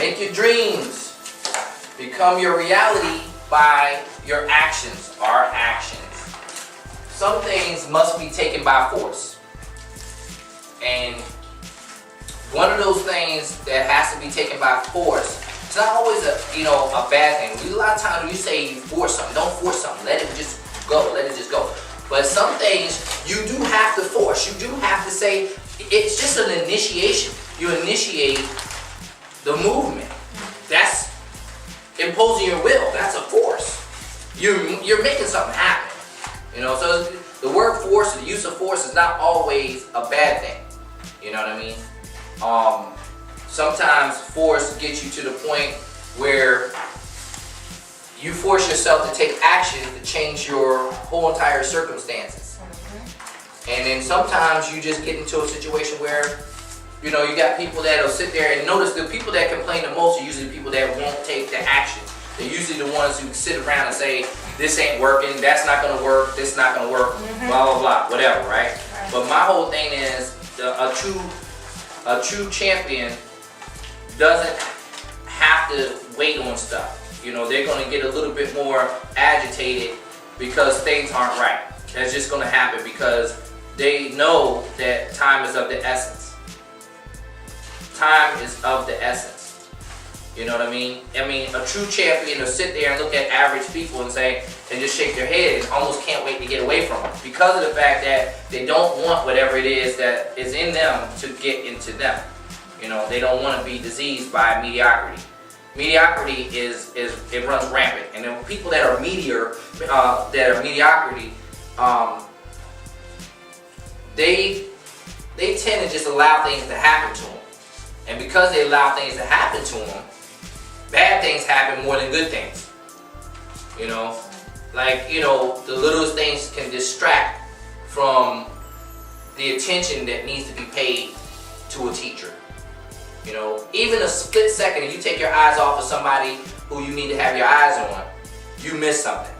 Make your dreams become your reality by your actions, our actions. Some things must be taken by force. And one of those things that has to be taken by force, it's not always a bad thing. A lot of times when you say you force something, don't force something. Let it just go. Let it just go. But some things you do have to force. You do have to say, it's just an initiation. You initiate the movement. That's imposing your will. That's a force. You're making something happen. So the word force, the use of force is not always a bad thing. You know what I mean? Sometimes force gets you to the point where you force yourself to take action to change your whole entire circumstances. And then sometimes you just get into a situation where, you got people that'll sit there and notice the people that complain the most are usually the people that won't take the action. They're usually the ones who sit around and say, this ain't working, that's not gonna work, this not gonna work, blah, blah, blah, whatever, right? But my whole thing is, a true champion doesn't have to wait on stuff. They're gonna get a little bit more agitated because things aren't right. That's just gonna happen because they know that time is of the essence. Time is of the essence. You know what I mean? A true champion will sit there and look at average people and just shake their head and almost can't wait to get away from them because of the fact that they don't want whatever it is that is in them to get into them. They don't want to be diseased by mediocrity. Mediocrity it runs rampant, and then people that are mediocrity, they tend to just allow things to happen to them, and because they allow things to happen to them, bad things happen more than good things. The littlest things can distract from the attention that needs to be paid to a teacher. Even a split second, if you take your eyes off of somebody who you need to have your eyes on, you miss something.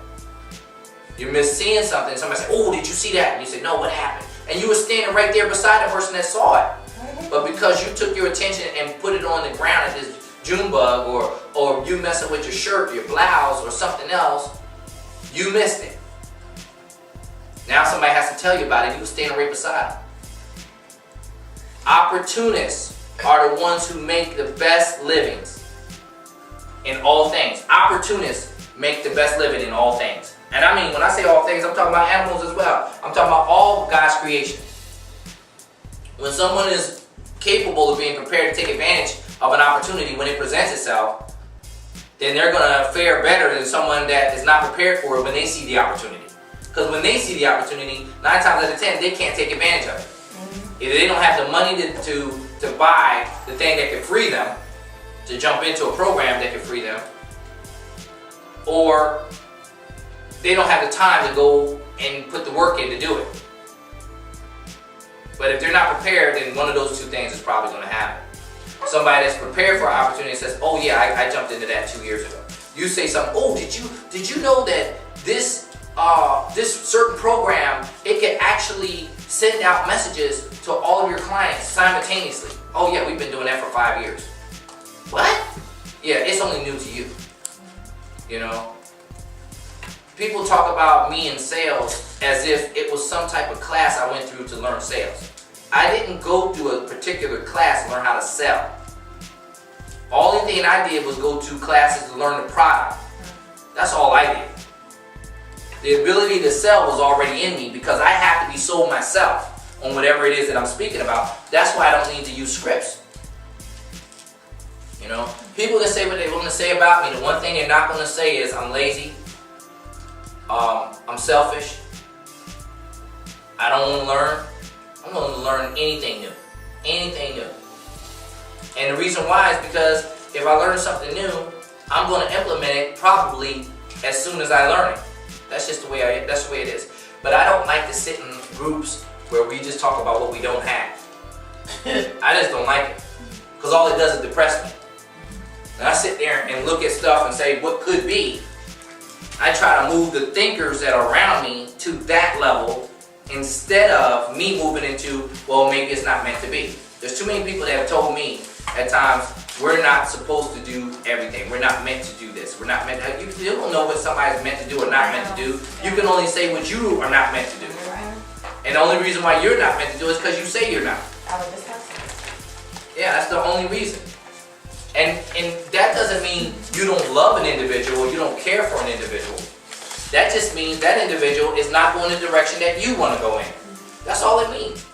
You miss seeing something. Somebody say, oh, did you see that? And you say, no, what happened? And you were standing right there beside the person that saw it. But because you took your attention and put it on the ground at this June bug, or you messing with your shirt, your blouse, or something else, you missed it. Now somebody has to tell you about it. You were standing right beside them. Opportunists are the ones who make the best livings in all things. Opportunists make the best living in all things. And when I say all things, I'm talking about animals as well. I'm talking about all of God's creation. When someone is capable of being prepared to take advantage of an opportunity when it presents itself, then they're going to fare better than someone that is not prepared for it when they see the opportunity. Because when they see the opportunity, 9 times out of 10, they can't take advantage of it. Either they don't have the money to buy the thing that can free them, to jump into a program that can free them, or they don't have the time to go and put the work in to do it. But if they're not prepared, then one of those two things is probably going to happen. Somebody that's prepared for an opportunity says, oh yeah, I jumped into that 2 years ago. You say something, oh, did you know that this certain program, it can actually send out messages to all of your clients simultaneously? Oh yeah, we've been doing that for 5 years. What? Yeah, it's only new to you. People talk about me in sales as if it was some type of class I went through to learn sales. I didn't go through a particular class to learn how to sell. Only thing I did was go to classes to learn the product. That's all I did. The ability to sell was already in me because I have to be sold myself on whatever it is that I'm speaking about. That's why I don't need to use scripts. People that say what they want to say about me, the one thing they're not going to say is I'm lazy, I'm selfish, I don't want to learn. I'm going to learn anything new. Anything new. And the reason why is because if I learn something new, I'm going to implement it probably as soon as I learn it. That's just the way it is. But I don't like to sit in groups where we just talk about what we don't have. I just don't like it. Because all it does is depress me. And I sit there and look at stuff and say, what could be? I try to move the thinkers that are around me to that level instead of me moving into, well, maybe it's not meant to be. There's too many people that have told me at times, we're not supposed to do everything. We're not meant to do this. We're not meant to, you don't know what somebody's meant to do or not meant to do. You can only say what you are not meant to do. And the only reason why you're not meant to do it is because you say you're not. Yeah, that's the only reason. And that doesn't mean you don't love an individual or you don't care for an individual. That just means that individual is not going the direction that you want to go in. That's all it means.